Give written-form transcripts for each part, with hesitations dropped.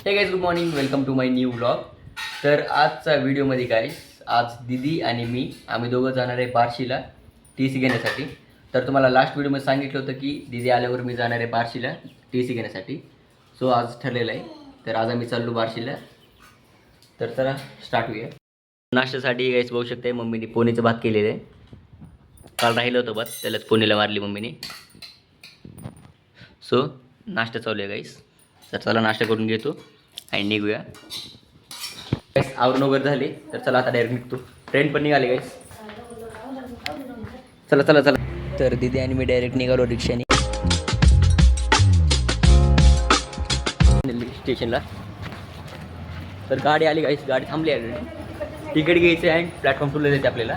हे guys good morning, welcome to my new vlog. तर आजच्या व्हिडिओमध्ये गाईज आज दीदी आणि आम्ही दोघं जाणार आहे बार्शीला TC घेण्यासाठी. तर तुम्हाला लास्ट व्हिडिओमध्ये सांगितलं होतं की दीदी आल्यावर मी जाणार आहे बार्शीला TC घेण्यासाठी. सो आज ठरलेलं आहे. तर आज आम्ही चाललो बार्शीला. तर चला स्टार्ट होऊया. नाश्त्यासाठी गाईज बघू शकते मम्मीने पोनीचं भात केलेलं आहे. काल राहिलं होतं भात, त्यालाच पोनीला मारली मम्मीने. सो नाश्ता चालू आहे गाईज. तर चला नाश्ता करून घेतो आणि निघूया. गाईस आवरून वगैरे झाले तर चला आता डायरेक्ट निघतो. ट्रेन पण निघाली गाईस. चला चला चला. तर दीदी आणि मी डायरेक्ट निघालो रिक्षाने स्टेशनला. तर गाडी आली गाईस, गाडी थांबली आहे. तिकीट घ्यायचे आहे, प्लॅटफॉर्म टूला जायचे आपल्याला.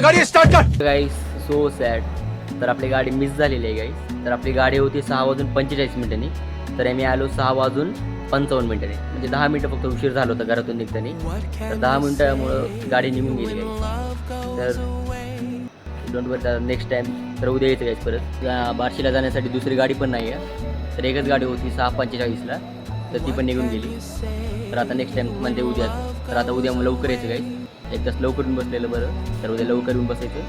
गाडी स्टार्ट कर गाईस सो सॅड. तर आपली गाडी मिस झालेली आहे गाईस. तर आपली गाडी होती 6:45 तर आम्ही आलो 6:55 म्हणजे 10 मिनटं फक्त उशीर झाला होता घरातून निघताना. तर 10 मिनटामुळं गाडी निघून गेली गाईस. तर डोंट वरी, नेक्स्ट टाईम तर उद्या यायचं गाईस. परत बार्शीला जाण्यासाठी दुसरी गाडी पण नाही आहे. तर एकच गाडी होती 6:45 तर ती पण निघून गेली. तर आता नेक्स्ट टाईम म्हणजे उद्या. तर आता उद्या मग लवकर यायचं गाईस. एक तास लवकर येऊन बसलेलं बरं. तर उद्या लवकर येऊन बसायचं.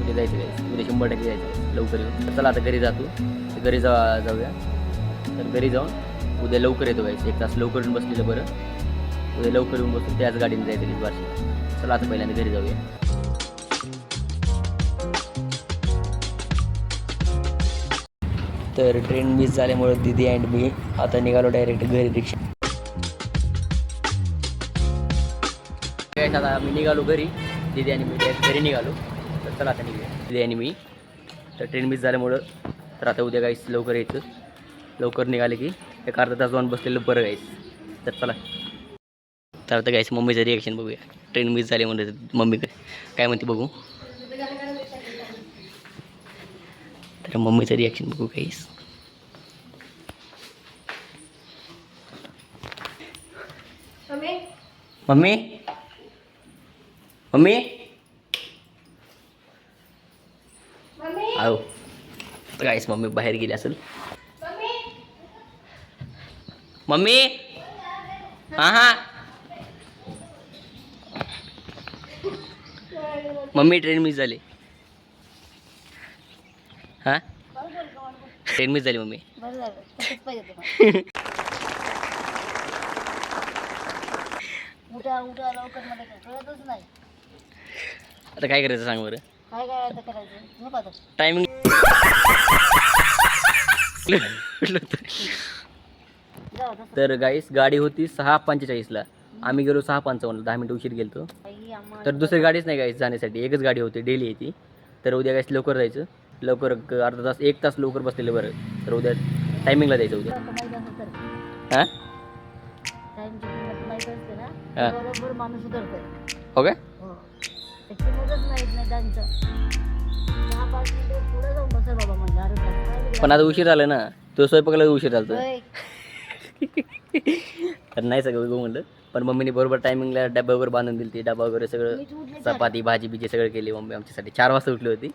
उद्या जायचं गाईस, उद्या 100% जायचं लवकर येऊन. तर चला आता घरी जातो. तर घरी जाऊया. तर घरी जाऊन उद्या लवकर येतो गाईस. एक तास लवकर येऊन बसलेलं बरं. उद्या लवकर येऊन बसून त्याच गाडीने जायचं गाईस बार्शी. चला आता पहिल्यांदा घरी जाऊया. तर ट्रेन मिस झाल्यामुळे दीदी अँड मी आता निघालो डायरेक्ट घरी रिक्षा. आता मी निघालो घरी. दीदी आणि मी घरी निघालो. तर चला आता निघूया दीदी आणि मी. तर ट्रेन मिस झाल्यामुळं तर आता उद्या गाईस लवकर यायचं. लवकर निघाले की एक अर्धा तास जाऊन बसलेलं बरं गाईस. तर चला. तर आता गाईस मम्मीचं रिॲक्शन बघूया. ट्रेन मिस झाले म्हणजे मम्मी काय म्हणते बघू. तर मम्मीचं रिॲक्शन बघू गाईस. मम्मी मम्मी आओ. तर गाईस मम्मी बाहेर गेली असेल. मम्मी हां हां मम्मी ट्रेन मिस झाली. हां ट्रेन मिस झाली मम्मी. आता काय करायचं सांग बरं. टायमिंग तर गाईस गाडी होती 6:45 आम्ही गेलो 6:55. 10 मिनिटं उशीर गेलो. तर दुसरी गाडीच नाही गाईस जाण्यासाठी. एकच गाडी होती, डेली येते. तर उद्या गाईस लवकर जायचं. लवकर अर्धा तास 1 तास लवकर बसलेलं बरं. तर उद्या टायमिंगला जायचं उद्या. हां हां हो काय. पण आता उशीर झालं ना. तो स्वयंपाकाला उशीर झाला. तर नाही सगळं बघू म्हणलं. पण मम्मीने बरोबर टायमिंगला डब्बा वगैरे बांधून दिली. ती डबा वगैरे सगळं चपाती भाजी बिजी सगळं केली मम्मी आमच्यासाठी. 4 वाजता उठली होती.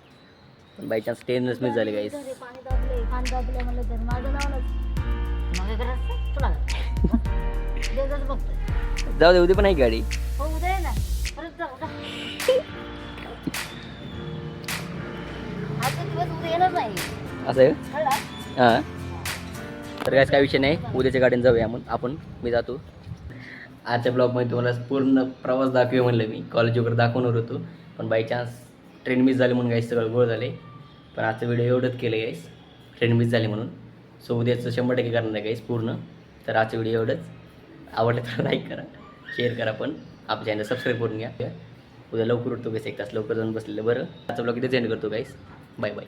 पण बाय चान्स ट्रेनच मिस झाली गाईस. जाऊ दे उद्या पण आहे गाडी. असं आहे हां. तर काहीच काय विषय नाही. उद्याच्या गाडीने जाऊया मग आपण. मी जातो. आजच्या ब्लॉगमध्ये तुम्हाला पूर्ण प्रवास दाखवूया म्हणलं. मी कॉलेज वगैरे दाखवणार होतो पण बाय चान्स ट्रेन मिस झाली म्हणून गाईस सगळं गोळ झाले. पण आजचं व्हिडिओ एवढंच केलं गाईस, ट्रेन मिस झाली म्हणून. सो उद्याचं 100% करणार आहे गाईस पूर्ण. तर आजचं व्हिडिओ एवढंच. आवडलं तर लाईक करा, शेअर करा, पण आपल्या चॅनल सबस्क्राईब करून घ्या. उद्या लवकर उठतो गाईस. 1 तास लवकर जाऊन बसलेलं बरं. आजचा ब्लॉग इथेच एंड करतो गाईस. Bye bye.